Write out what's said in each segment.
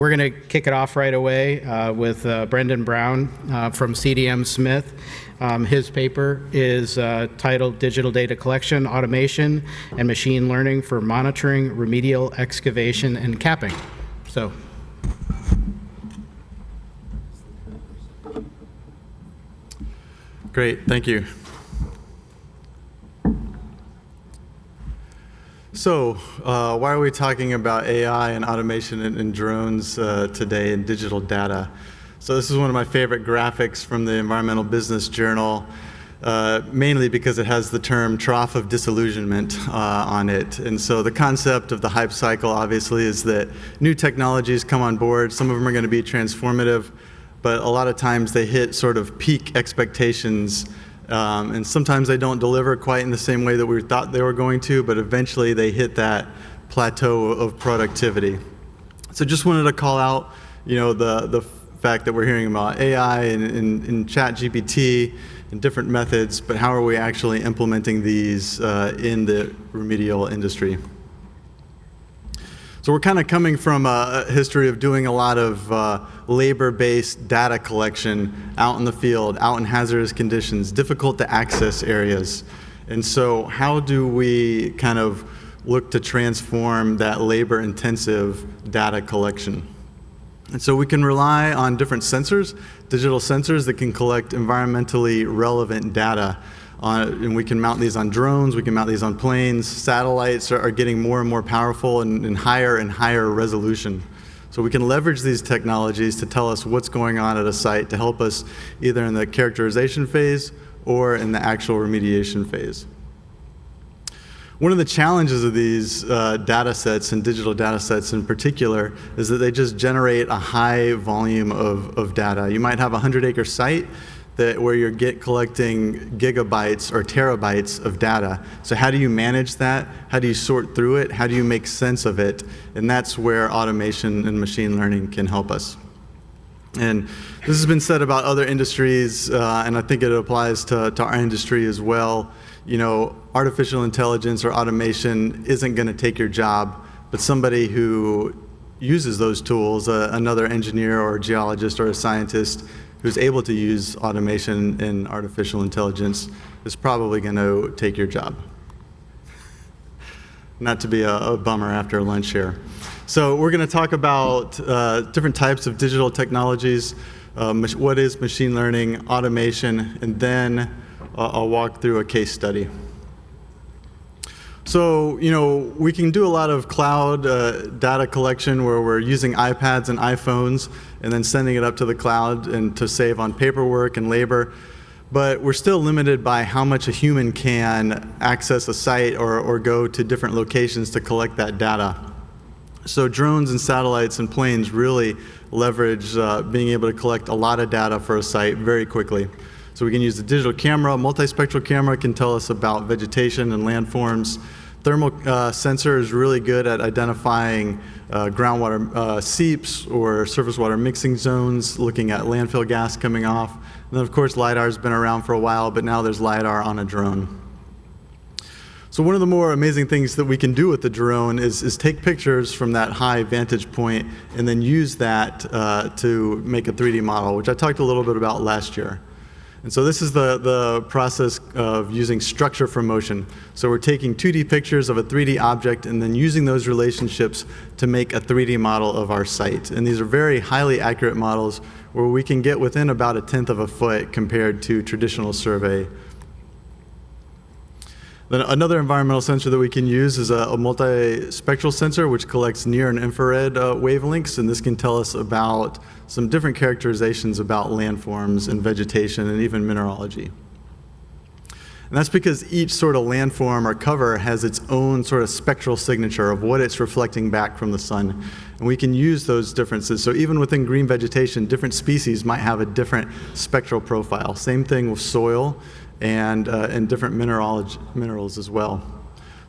We're going to kick it off right away with Brendan Brown from CDM Smith. His paper is titled Digital Data Collection, Automation, and Machine Learning for Monitoring, Remedial, Excavation, and Capping. So. Great, thank you. So, why are we talking about AI and automation and drones today in digital data? So this is one of my favorite graphics from the Environmental Business Journal, mainly because it has the term trough of disillusionment on it. And so the concept of the hype cycle, obviously, is that new technologies come on board. Some of them are going to be transformative, but a lot of times they hit sort of peak expectations. And sometimes they don't deliver quite in the same way that we thought they were going to, but eventually they hit that plateau of productivity. So just wanted to call out, the fact that we're hearing about AI and ChatGPT and different methods, but how are we actually implementing these in the remedial industry? So we're kind of coming from a history of doing a lot of labor-based data collection out in the field, out in hazardous conditions, difficult to access areas. And so how do we kind of look to transform that labor-intensive data collection? And so we can rely on different sensors, digital sensors that can collect environmentally relevant data. And we can mount these on drones, we can mount these on planes. Satellites are getting more and more powerful and higher resolution. So we can leverage these technologies to tell us what's going on at a site to help us either in the characterization phase or in the actual remediation phase. One of the challenges of these data sets and digital data sets in particular is that they just generate a high volume of data. You might have a 100-acre site where you're collecting gigabytes or terabytes of data. So how do you manage that? How do you sort through it? How do you make sense of it? And that's where automation and machine learning can help us. And this has been said about other industries, and I think it applies to our industry as well. Artificial intelligence or automation isn't going to take your job, but somebody who uses those tools, another engineer or a geologist or a scientist who's able to use automation and artificial intelligence is probably going to take your job. Not to be a bummer after lunch here. So we're going to talk about different types of digital technologies, what is machine learning, automation, and then I'll walk through a case study. So, we can do a lot of cloud data collection where we're using iPads and iPhones and then sending it up to the cloud and to save on paperwork and labor. But we're still limited by how much a human can access a site or go to different locations to collect that data. So drones and satellites and planes really leverage being able to collect a lot of data for a site very quickly. So we can use the digital camera. Multispectral camera can tell us about vegetation and landforms. Thermal sensor is really good at identifying groundwater seeps or surface water mixing zones, looking at landfill gas coming off. And then of course LiDAR's been around for a while, but now there's LiDAR on a drone. So one of the more amazing things that we can do with the drone is take pictures from that high vantage point and then use that to make a 3D model, which I talked a little bit about last year. And so this is the process of using structure for motion. So we're taking 2D pictures of a 3D object and then using those relationships to make a 3D model of our site. And these are very highly accurate models where we can get within about 1/10 of a foot compared to traditional survey. Then another environmental sensor that we can use is a multispectral sensor, which collects near and infrared wavelengths, and this can tell us about some different characterizations about landforms and vegetation and even mineralogy. And that's because each sort of landform or cover has its own sort of spectral signature of what it's reflecting back from the sun. And we can use those differences. So even within green vegetation, different species might have a different spectral profile. Same thing with soil and different minerals as well.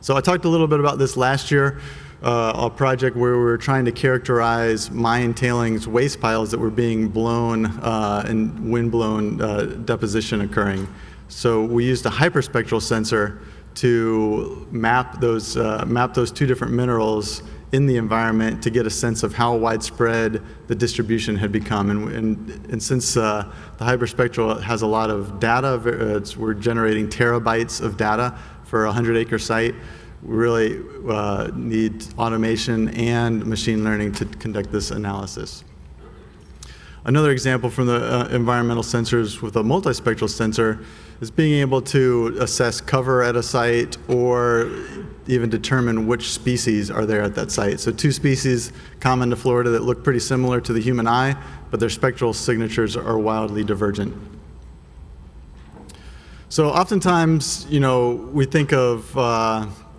So I talked a little bit about this last year, a project where we were trying to characterize mine tailings waste piles that were being blown and wind-blown deposition occurring. So we used a hyperspectral sensor to map those two different minerals in the environment to get a sense of how widespread the distribution had become. And since the hyperspectral has a lot of data, we're generating terabytes of data for a 100-acre site, we really need automation and machine learning to conduct this analysis. Another example from the environmental sensors with a multispectral sensor is being able to assess cover at a site or even determine which species are there at that site. So 2 species common to Florida that look pretty similar to the human eye, but their spectral signatures are wildly divergent. So oftentimes, we think of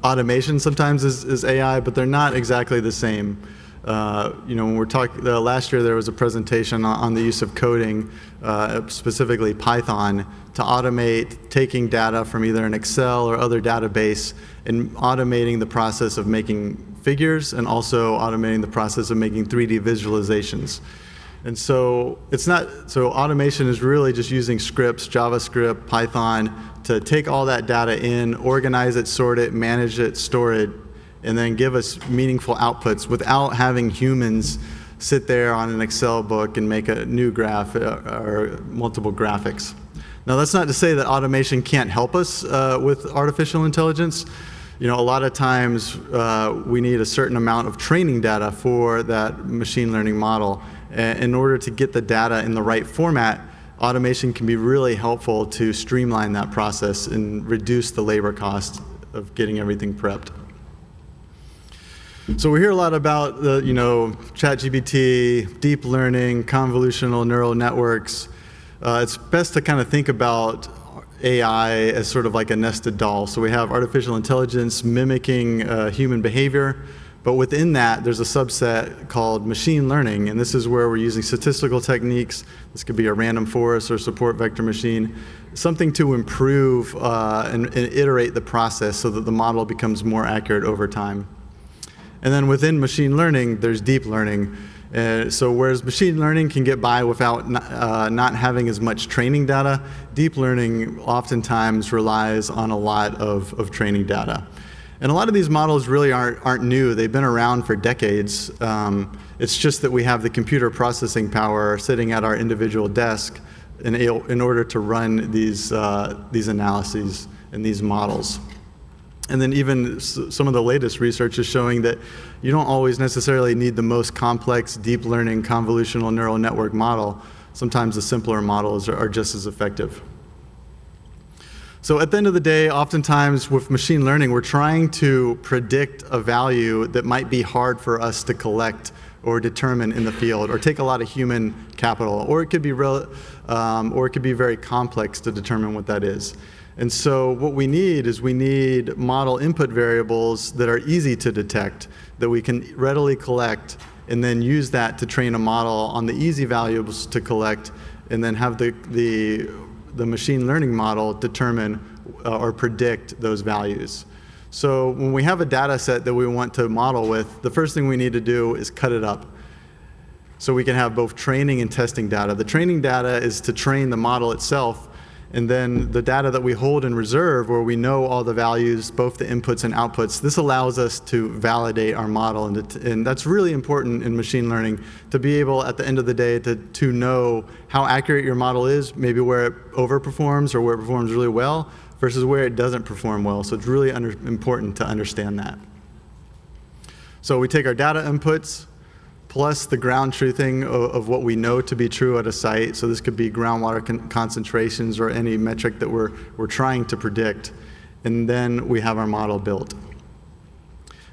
automation sometimes as AI, but they're not exactly the same. When we're talking, last year there was a presentation on the use of coding, specifically Python, to automate taking data from either an Excel or other database and automating the process of making figures and also automating the process of making 3D visualizations. And so automation is really just using scripts, JavaScript, Python, to take all that data in, organize it, sort it, manage it, store it, and then give us meaningful outputs without having humans sit there on an Excel book and make a new graph or multiple graphics. Now, that's not to say that automation can't help us with artificial intelligence. A lot of times we need a certain amount of training data for that machine learning model. In order to get the data in the right format, automation can be really helpful to streamline that process and reduce the labor cost of getting everything prepped. So we hear a lot about the, ChatGPT, deep learning, convolutional neural networks. It's best to kind of think about AI as sort of like a nested doll. So we have artificial intelligence mimicking human behavior, but within that, there's a subset called machine learning, and this is where we're using statistical techniques. This could be a random forest or support vector machine, something to improve and iterate the process so that the model becomes more accurate over time. And then within machine learning, there's deep learning. So whereas machine learning can get by without not having as much training data, deep learning oftentimes relies on a lot of training data. And a lot of these models really aren't new. They've been around for decades. It's just that we have the computer processing power sitting at our individual desk in order to run these analyses and these models. And then even some of the latest research is showing that you don't always necessarily need the most complex deep learning convolutional neural network model. Sometimes the simpler models are just as effective. So at the end of the day, oftentimes with machine learning, we're trying to predict a value that might be hard for us to collect or determine in the field, or take a lot of human capital, or it could be very complex to determine what that is. And so what we need model input variables that are easy to detect, that we can readily collect, and then use that to train a model on the easy values to collect, and then have the machine learning model determine or predict those values. So when we have a data set that we want to model with, the first thing we need to do is cut it up so we can have both training and testing data. The training data is to train the model itself, and then the data that we hold in reserve, where we know all the values, both the inputs and outputs, this allows us to validate our model. And that's really important in machine learning, to be able, at the end of the day, to know how accurate your model is, maybe where it overperforms or where it performs really well, versus where it doesn't perform well. So it's really important to understand that. So we take our data inputs, plus the ground truthing of what we know to be true at a site. So this could be groundwater concentrations or any metric that we're trying to predict. And then we have our model built.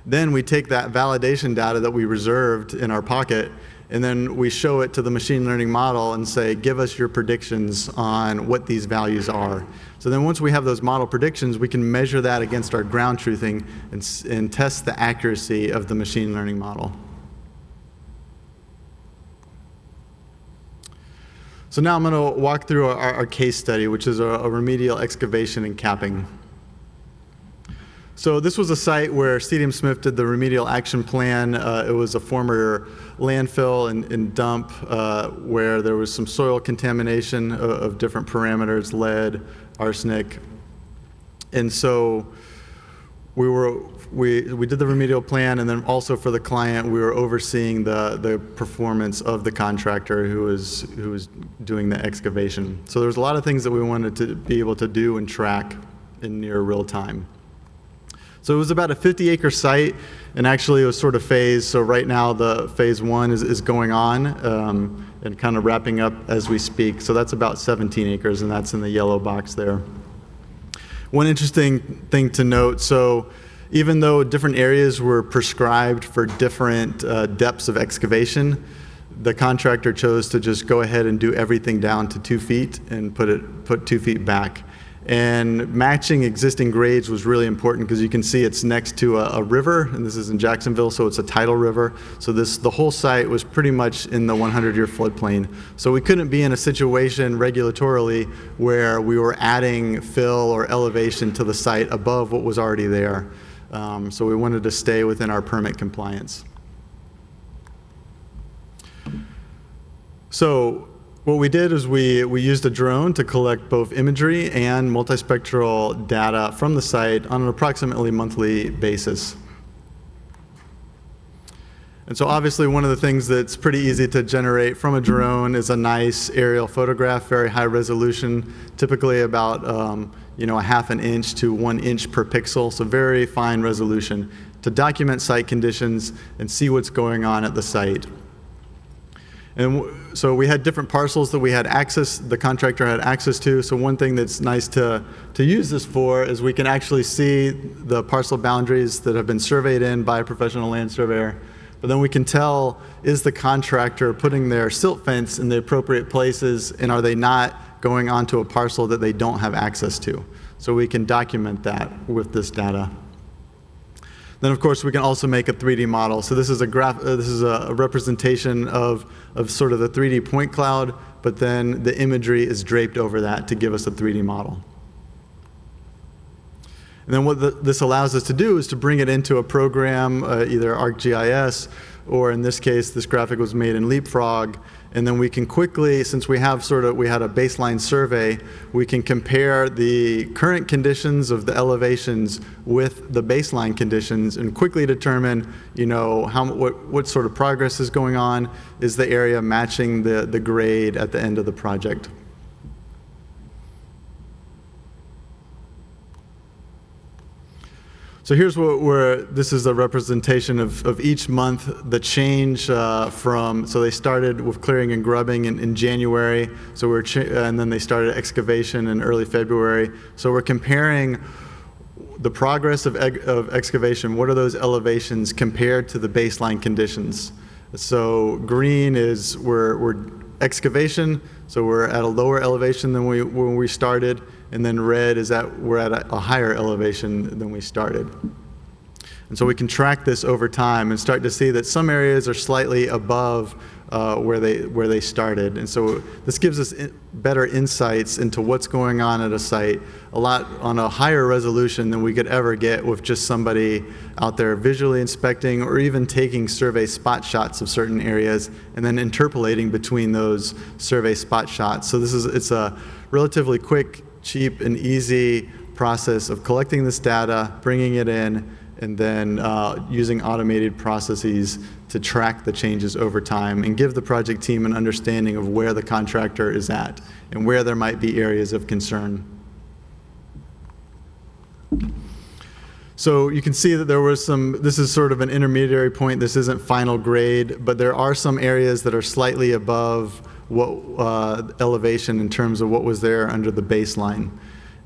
Then we take that validation data that we reserved in our pocket, and then we show it to the machine learning model and say, give us your predictions on what these values are. So then once we have those model predictions, we can measure that against our ground truthing and test the accuracy of the machine learning model. So now I'm going to walk through our case study, which is a remedial excavation and capping. So this was a site where CDM Smith did the remedial action plan. It was a former landfill and dump where there was some soil contamination of different parameters, lead, arsenic. And so we did the remedial plan, and then also for the client, we were overseeing the performance of the contractor who was doing the excavation. So there's a lot of things that we wanted to be able to do and track in near real time. So it was about a 50-acre site, and actually it was sort of phased. So right now the phase 1 is going on and kind of wrapping up as we speak. So that's about 17 acres, and that's in the yellow box there. One interesting thing to note, so even though different areas were prescribed for different depths of excavation, the contractor chose to just go ahead and do everything down to 2 feet and put 2 feet back. And matching existing grades was really important because you can see it's next to a river, and this is in Jacksonville, so it's a tidal river. So the whole site was pretty much in the 100-year floodplain. So we couldn't be in a situation regulatorily where we were adding fill or elevation to the site above what was already there. So we wanted to stay within our permit compliance. So what we did is we used a drone to collect both imagery and multispectral data from the site on an approximately monthly basis. And so obviously one of the things that's pretty easy to generate from a drone is a nice aerial photograph, very high resolution, typically about a half an inch to 1 inch per pixel, so very fine resolution to document site conditions and see what's going on at the site. And so we had different parcels that we had access, the contractor had access to. So one thing that's nice to use this for is we can actually see the parcel boundaries that have been surveyed in by a professional land surveyor. But then we can tell, is the contractor putting their silt fence in the appropriate places, and are they not going onto a parcel that they don't have access to? So we can document that with this data. Then, of course, we can also make a 3D model. So this is a representation of sort of the 3D point cloud, but then the imagery is draped over that to give us a 3D model. And then what this allows us to do is to bring it into a program, either ArcGIS, or in this case, this graphic was made in Leapfrog. And then we can quickly, since we had a baseline survey, we can compare the current conditions of the elevations with the baseline conditions and quickly determine, what sort of progress is going on. Is the area matching the grade at the end of the project? So here's this is a representation of each month, the change so they started with clearing and grubbing in January, and then they started excavation in early February. So we're comparing the progress of excavation. What are those elevations compared to the baseline conditions? So green is we're excavation, so we're at a lower elevation than when we started. And then red is we're at a higher elevation than we started. And so we can track this over time and start to see that some areas are slightly above where they started. And so this gives us better insights into what's going on at a site, a lot on a higher resolution than we could ever get with just somebody out there visually inspecting or even taking survey spot shots of certain areas and then interpolating between those survey spot shots. So it's a relatively quick, cheap, and easy process of collecting this data, bringing it in, and then using automated processes to track the changes over time and give the project team an understanding of where the contractor is at and where there might be areas of concern. So you can see that there was this is sort of an intermediary point. This isn't final grade, but there are some areas that are slightly above elevation in terms of what was there under the baseline.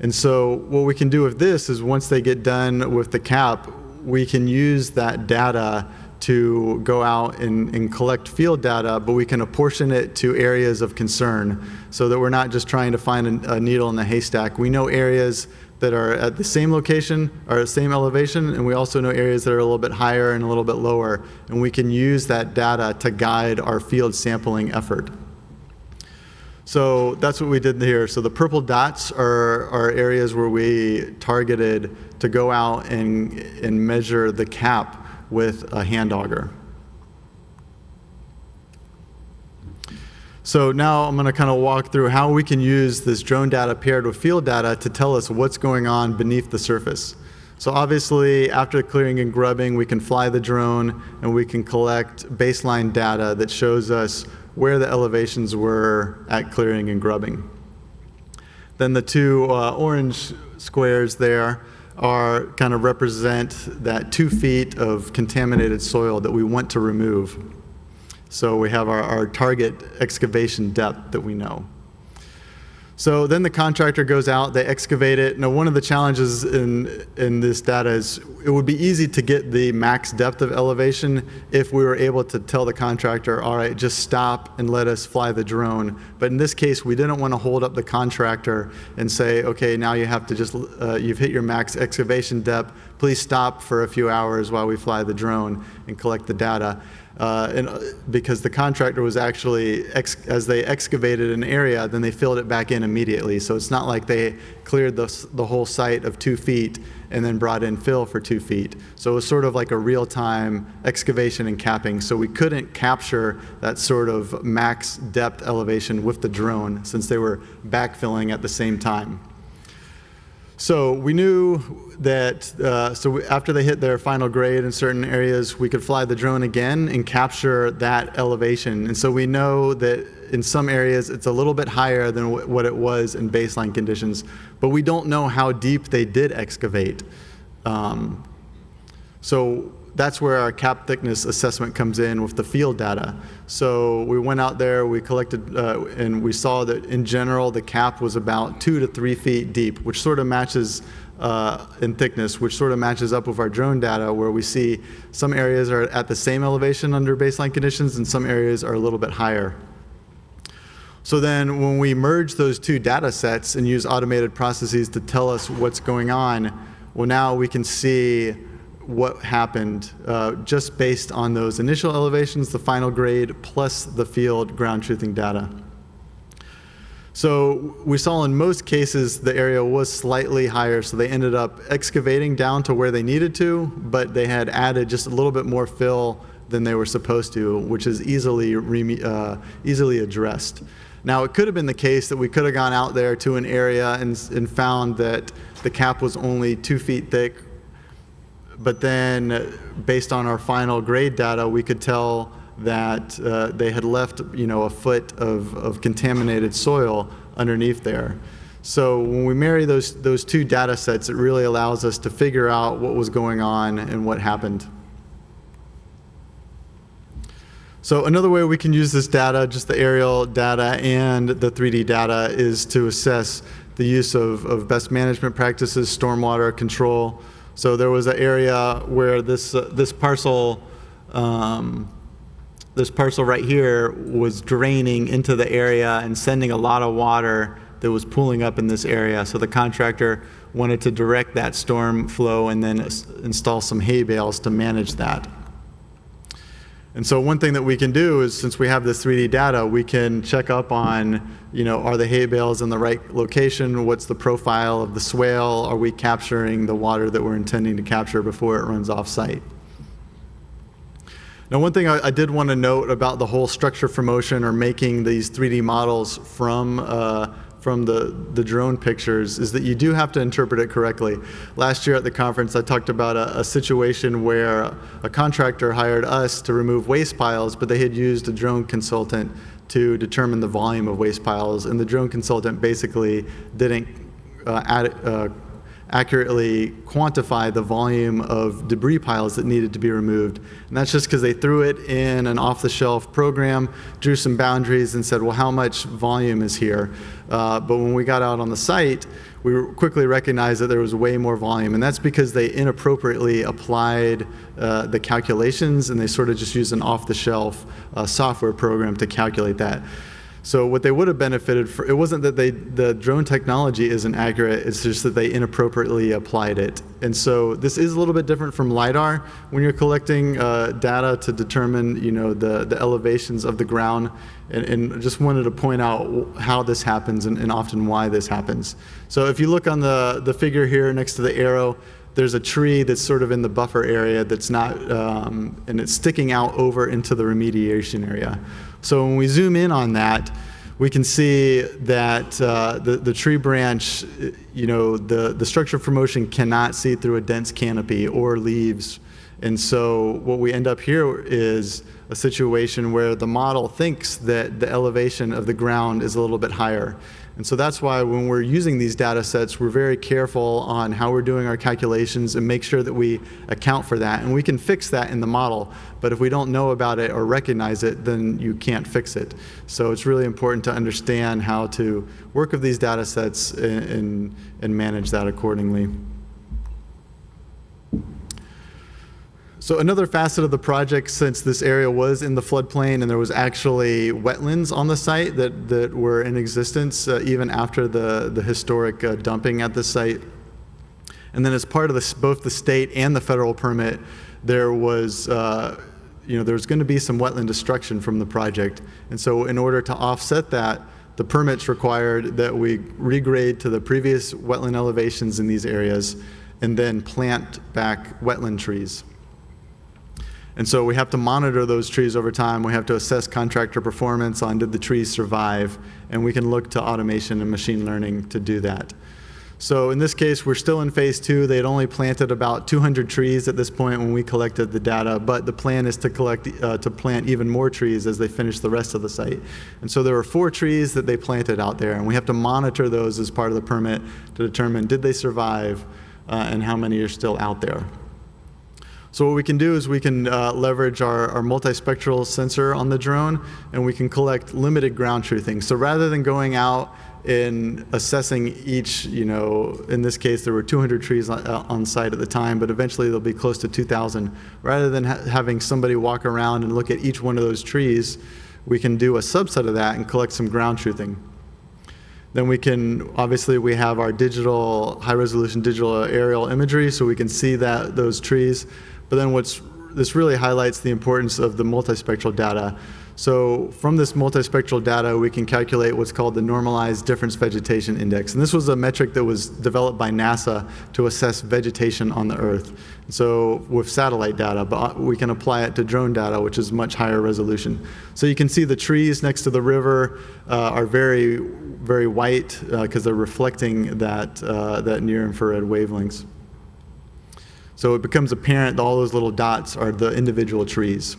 And so what we can do with this is once they get done with the cap, we can use that data to go out and collect field data, but we can apportion it to areas of concern so that we're not just trying to find a needle in the haystack. We know areas that are at the same location or same elevation, and we also know areas that are a little bit higher and a little bit lower, and we can use that data to guide our field sampling effort. So that's what we did here. So the purple dots are areas where we targeted to go out and measure the cap with a hand auger. So now I'm going to kind of walk through how we can use this drone data paired with field data to tell us what's going on beneath the surface. So obviously, after clearing and grubbing, we can fly the drone and we can collect baseline data that shows us where the elevations were at clearing and grubbing. Then the two orange squares there are kind of represent that 2 feet of contaminated soil that we want to remove. So we have our target excavation depth that we know. So then the contractor goes out, they excavate it. Now, one of the challenges in this data is it would be easy to get the max depth of elevation if we were able to tell the contractor, all right, just stop and let us fly the drone. But in this case, we didn't want to hold up the contractor and say, okay, now you have to just, you've hit your max excavation depth. Please stop for a few hours while we fly the drone and collect the data. Because the contractor was actually, as they excavated an area, then they filled it back in immediately. So it's not like they cleared the whole site of 2 feet and then brought in fill for 2 feet. So it was sort of like a real-time excavation and capping. So we couldn't capture that sort of max depth elevation with the drone since they were backfilling at the same time. So we knew that after they hit their final grade in certain areas, we could fly the drone again and capture that elevation. And so we know that in some areas it's a little bit higher than what it was in baseline conditions, but we don't know how deep they did excavate. So that's where our cap thickness assessment comes in with the field data. So we went out there, we collected, and we saw that in general the cap was about 2 to 3 feet deep, which sort of matches in thickness, which sort of matches up with our drone data, where we see some areas are at the same elevation under baseline conditions and some areas are a little bit higher. So then when we merge those two data sets and use automated processes to tell us what's going on, well, now we can see what happened just based on those initial elevations, the final grade, plus the field ground truthing data. So we saw in most cases the area was slightly higher, so they ended up excavating down to where they needed to, but they had added just a little bit more fill than they were supposed to, which is easily addressed. Now, it could have been the case that we could have gone out there to an area and found that the cap was only 2 feet thick, but then based on our final grade data, we could tell that they had left, a foot of contaminated soil underneath there. So when we marry those two data sets, it really allows us to figure out what was going on and what happened. So another way we can use this data, just the aerial data and the 3D data, is to assess the use of best management practices, stormwater control. So there was an area where this parcel right here was draining into the area and sending a lot of water that was pooling up in this area. So the contractor wanted to direct that storm flow and then install some hay bales to manage that. And so one thing that we can do is, since we have this 3D data, we can check up on, are the hay bales in the right location? What's the profile of the swale? Are we capturing the water that we're intending to capture before it runs off site? Now, one thing I did want to note about the whole structure for motion, or making these 3D models from the drone pictures, is that you do have to interpret it correctly. Last year at the conference, I talked about a situation where a contractor hired us to remove waste piles, but they had used a drone consultant to determine the volume of waste piles, and the drone consultant basically didn't accurately quantify the volume of debris piles that needed to be removed. And that's just because they threw it in an off-the-shelf program, drew some boundaries, and said, well, how much volume is here? But when we got out on the site, we quickly recognized that there was way more volume, and that's because they inappropriately applied the calculations, and they sort of just used an off-the-shelf software program to calculate that. So what they would have benefited from, it wasn't that the drone technology isn't accurate, it's just that they inappropriately applied it. And so this is a little bit different from LiDAR when you're collecting data to determine, the elevations of the ground, and just wanted to point out how this happens and often why this happens. So if you look on the figure here next to the arrow, there's a tree that's sort of in the buffer area that's not, and it's sticking out over into the remediation area. So when we zoom in on that, we can see that the tree branch, the structure for motion cannot see through a dense canopy or leaves. And so what we end up here is a situation where the model thinks that the elevation of the ground is a little bit higher. And so that's why when we're using these data sets, we're very careful on how we're doing our calculations and make sure that we account for that. And we can fix that in the model, but if we don't know about it or recognize it, then you can't fix it. So it's really important to understand how to work with these data sets and manage that accordingly. So another facet of the project, since this area was in the floodplain and there was actually wetlands on the site that were in existence even after the historic dumping at the site. And then as part of both the state and the federal permit, there was there was going to be some wetland destruction from the project. And so in order to offset that, the permits required that we regrade to the previous wetland elevations in these areas and then plant back wetland trees. And so we have to monitor those trees over time. We have to assess contractor performance on did the trees survive, and we can look to automation and machine learning to do that. So in this case, we're still in phase 2. They had only planted about 200 trees at this point when we collected the data, but the plan is to plant even more trees as they finish the rest of the site. And so there were 4 trees that they planted out there, and we have to monitor those as part of the permit to determine did they survive and how many are still out there. So what we can do is we can leverage our multispectral sensor on the drone, and we can collect limited ground truthing. So rather than going out and assessing each, in this case there were 200 trees on site at the time, but eventually there'll be close to 2,000. Rather than having somebody walk around and look at each one of those trees, we can do a subset of that and collect some ground truthing. Then we have our high-resolution digital aerial imagery, so we can see those trees. But then this really highlights the importance of the multispectral data. So from this multispectral data, we can calculate what's called the Normalized Difference Vegetation Index. And this was a metric that was developed by NASA to assess vegetation on the Earth. So with satellite data, but we can apply it to drone data, which is much higher resolution. So you can see the trees next to the river are very, very white because they're reflecting that near-infrared wavelengths. So it becomes apparent that all those little dots are the individual trees.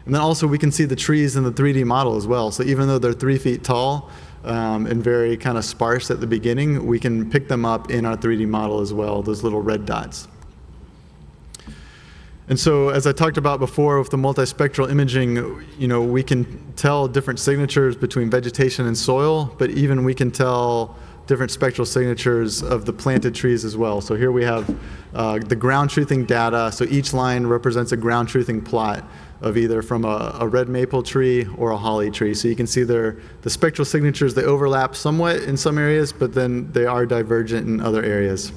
And then also we can see the trees in the 3D model as well. So even though they're 3 feet tall and very kind of sparse at the beginning, we can pick them up in our 3D model as well, those little red dots. And so as I talked about before with the multispectral imaging, we can tell different signatures between vegetation and soil, but even we can tell different spectral signatures of the planted trees as well. So here we have the ground truthing data. So each line represents a ground truthing plot of either from a red maple tree or a holly tree. So you can see the spectral signatures, they overlap somewhat in some areas, but then they are divergent in other areas.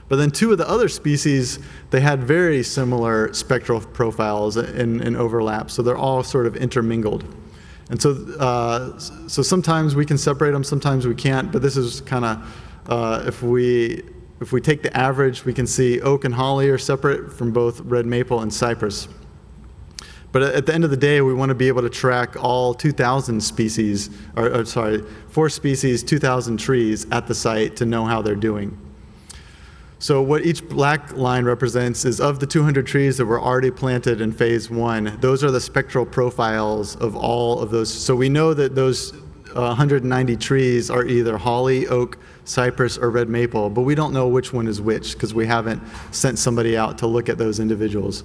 But then 2 of the other species, they had very similar spectral profiles and overlap. So they're all sort of intermingled. And so sometimes we can separate them, sometimes we can't, but this is kind of, if we take the average, we can see oak and holly are separate from both red maple and cypress. But at the end of the day, we want to be able to track all 2,000 species, 4 species, 2,000 trees at the site to know how they're doing. So what each black line represents is of the 200 trees that were already planted in phase 1, those are the spectral profiles of all of those. So we know that those 190 trees are either holly, oak, cypress, or red maple, but we don't know which one is which because we haven't sent somebody out to look at those individuals.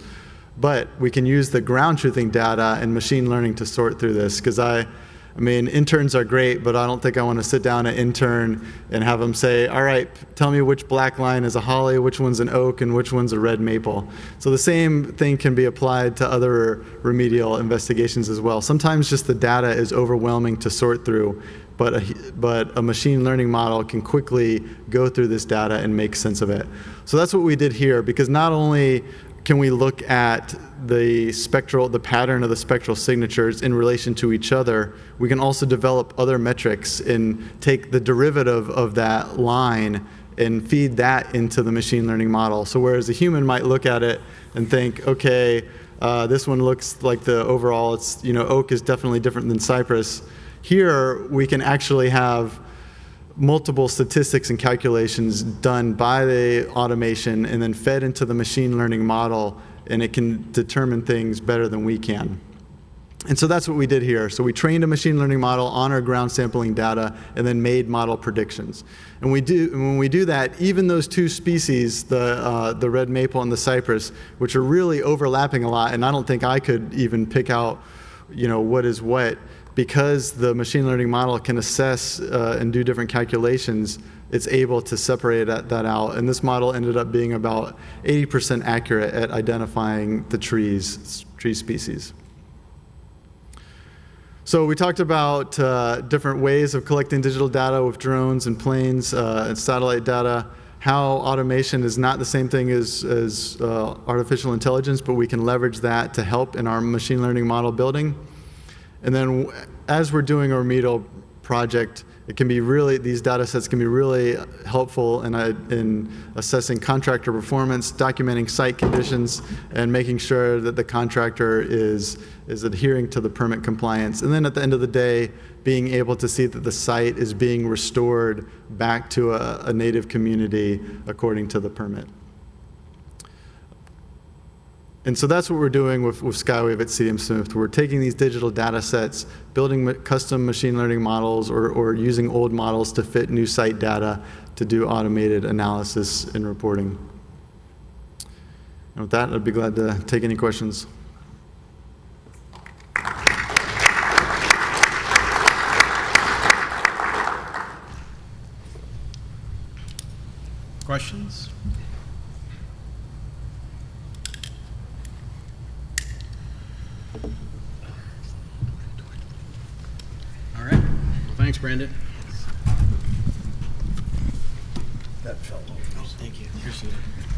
But we can use the ground truthing data and machine learning to sort through this because I mean, interns are great, but I don't think I want to sit down an intern and have them say, all right, tell me which black line is a holly, which one's an oak, and which one's a red maple. So the same thing can be applied to other remedial investigations as well. Sometimes just the data is overwhelming to sort through, but a machine learning model can quickly go through this data and make sense of it. So that's what we did here, because not only can we look at the pattern of the spectral signatures in relation to each other, we can also develop other metrics and take the derivative of that line and feed that into the machine learning model. So whereas a human might look at it and think, okay, this one looks like the overall, oak is definitely different than cypress. Here, we can actually have multiple statistics and calculations done by the automation and then fed into the machine learning model, and it can determine things better than we can. And so that's what we did here. So we trained a machine learning model on our ground sampling data and then made model predictions. And when we do that, even those two species, the red maple and the cypress, which are really overlapping a lot, and I don't think I could even pick out, what is what, because the machine learning model can assess and do different calculations, it's able to separate that out. And this model ended up being about 80% accurate at identifying the tree species. So we talked about different ways of collecting digital data with drones and planes and satellite data, how automation is not the same thing as artificial intelligence, but we can leverage that to help in our machine learning model building. And then as we're doing a remedial project, it can be these data sets can be really helpful in assessing contractor performance, documenting site conditions, and making sure that the contractor is adhering to the permit compliance. And then at the end of the day, being able to see that the site is being restored back to a native community according to the permit. And so that's what we're doing with Skywave at CDM Smith. We're taking these digital data sets, building custom machine learning models or using old models to fit new site data to do automated analysis and reporting. And with that, I'd be glad to take any questions. Questions? All right. Well, thanks, Brandon. That fell over. Oh, thank you. Appreciate it.